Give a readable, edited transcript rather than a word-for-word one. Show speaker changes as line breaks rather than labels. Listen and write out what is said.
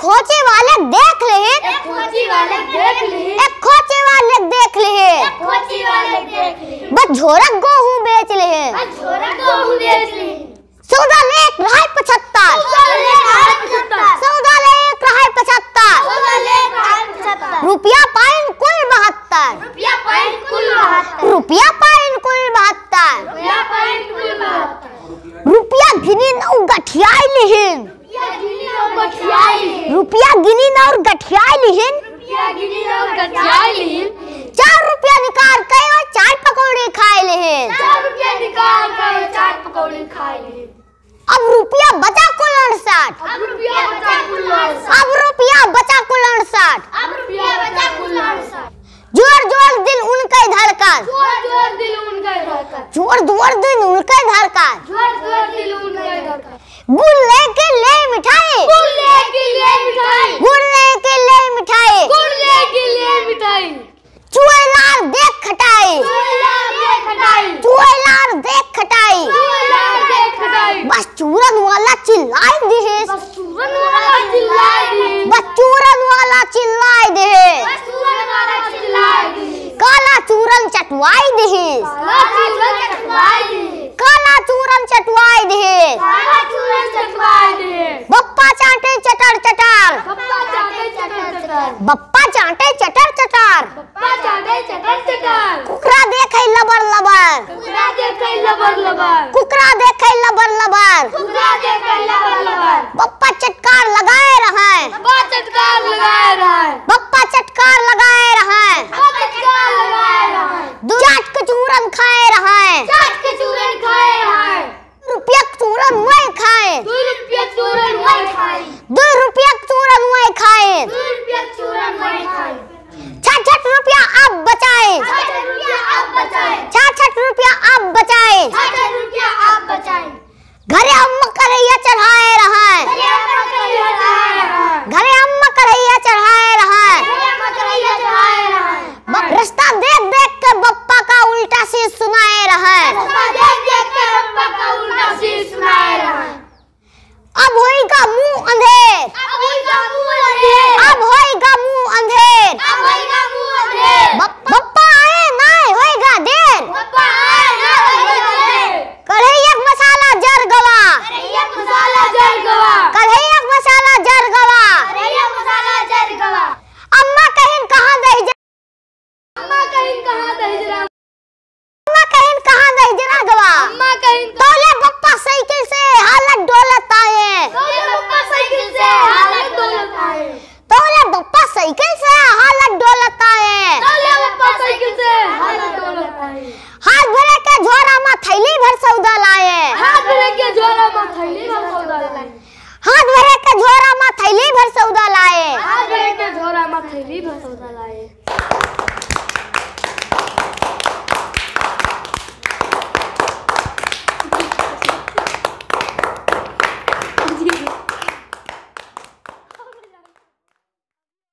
खोचे वाले देख ले,
एक खोची वाले देख ले,
एक खोचे वाले देख ले,
एक खोची वाले देख ले,
बस झोरा गेहूं बेच ले,
बस झोरा गेहूं बेच ले,
सौदा लेक रहा 75,
सौदा लेक रहा 75,
सौदा लेक रहा 75,
सौदा लेक रहा 75,
रुपया पाइन कुल 72,
रुपया पाइन कुल 72,
रुपया पाइन कुल 72,
रुपया पाइन कुल 72,
रुपया गिनी नौ गठियाई लिहिन,
रुपया गिनी और गठियाई लिहिन,
रुपया गिनी नौ गठियाई लिहिन,
रुपया गिनी और गठियाई लिहिन,
4 रुपया निकाल के और चाट पकौड़ी खाए लिहिन,
4 रुपया निकाल कर चाट पकौड़ी खाए लिहिन,
अब रुपया बचा कुल 68,
अब रुपया बचा कुल 68,
अब रुपया बचा कुल 68,
अब रुपया बचा कुल 68,
जोर जोर दिल उनके धड़कन,
जोर जोर दिल उनका धड़कन,
जोर जोर दिल उनके धड़कन,
जोर जोर दिल उनका धड़कन,
गुड़ लेके ले मिठाई,
गुड़ लेके ले मिठाई,
गुड़ लेके ले मिठाई,
गुड़ लेके ले मिठाई,
चुएलार देख खटाई,
चूल्हा देख खटाई,
चुएलार देख खटाई,
चूल्हा देख खटाई,
बस चूरन वाला चिल्लाई दिहिस,
बस चूरन वाला चिल्लाए दी,
बस चूरन वाला चिल्लाई दिहिस,
बस चूरन वाला चिल्लाए दी,
काला चूरन चटवाई दिहिस,
काला चूरन चटवाए दी,
काला चूरन चटवाई दिहिस,
काला चूरन चटवाए दी,
बप्पा चाटे चटर चटर,
पप्पा चाटे चटर चटर,
बप्पा चाटे चटर चटर,
पप्पा चाटे चटर चटर,
कुकरा देखे लबर लबर,
कुकरा देखे लबर लबर,
कुकरा देखे लबर लबर,
कुकरा देखे लबर लबर,
बप्पा चटकार लगाए रहे,
पप्पा चटकार लगाए रहा,
बप्पा चटकार लगाए रहे,
पप्पा चटकार लगाए रहा,
चाट के चूरन खाए रहे,
चाट के चूरन खाए रहा,
रुपया चूरन वही खाए,
2 रुपया चूरन वही खाए,
2 रुपया चूरन वही खाए,
2 रुपया चूरन वही खाए,
66 रुपया अब बचाए,
66 रुपया आप बचाए,
66 रुपया अब बचाए,
66 रुपया आप बचाए,
घरे अम्मा करैया चढ़ाए रहे,
घरे अम्मा करैया चढ़ाए रहा,
घरे अम्मा करैया चढ़ाए रहे,
घरे अम्मा करैया चढ़ाए रहा,
रास्ता देख देख के बप्पा का उल्टा सीध सुनाए रहे,
रास्ता देख देख के अम्मा का उल्टा सीध सुनाए रहा,
अब होएगा मुंह अंधेर,
अब होएगा मुंह अंधेर,
अब होएगा मुंह अंधेर,
अब होएगा मुंह अंधेर,
बप्पा आए ना होएगा देर,
पप्पा आए ना होएगा देर,
कढ़ैया मसाला जर गवा,
कढ़ैया मसाला जल गवा,
कढ़ैया मसाला जर गवा,
कढ़ैया मसाला जल गवा,
अम्मा कहीं कहाँ दही
अम्मा कहीं कहाँ दहिजरा,
अम्मा कहीं कहाँ दही जरा गवा,
अम्मा कहीं
तोले बप्पा साइकिल से हालत डोलत आए,
तोले पप्पा साइकिल से हालत डोलत आए,
तोले बप्पा साइकिल से हालत डोलत आए,
तोले पप्पा साइकिल से हालत डोलत आए,
हाथ भरे के झोरा में थैली भर सौदा लाए,
हाथ भरे के झोरा में थैली भर सौदा लाए,
हाथ भरे के झोरा में थैली भर सौदा लाए।
हाथ भरे के झोरा में थैली भर सौदा लाए।